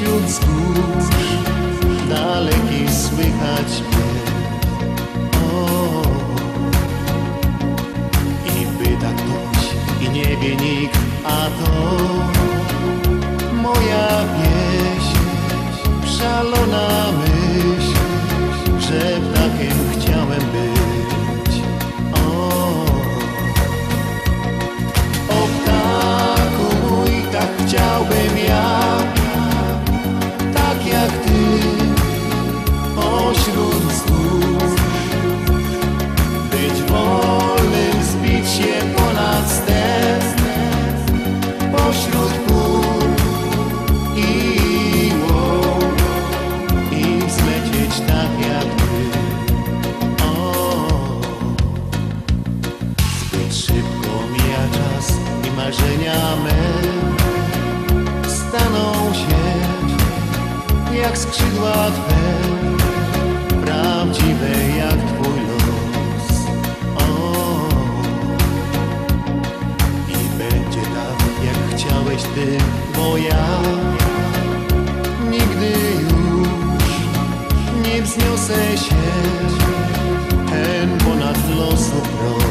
wśród wzgórz dalekiej słychać mnie. O, i pyta ktoś i nie wie nikt, a to moja pieśń, szalona myśl, że ptakiem chciałem być. O ptaku mój, tak chciałbym ja, tak jak ty, pośród wzgórz, być wolnym, zbić się ponad stes, pośród pól i łąk, i wzlecieć tak jak ty. Zbyt szybko mija czas i marzenia me staną się jak skrzydła twe, prawdziwe jak twój los. I będzie tak jak chciałeś ty, bo ja nigdy już nie wzniosę się ten ponad losu prost.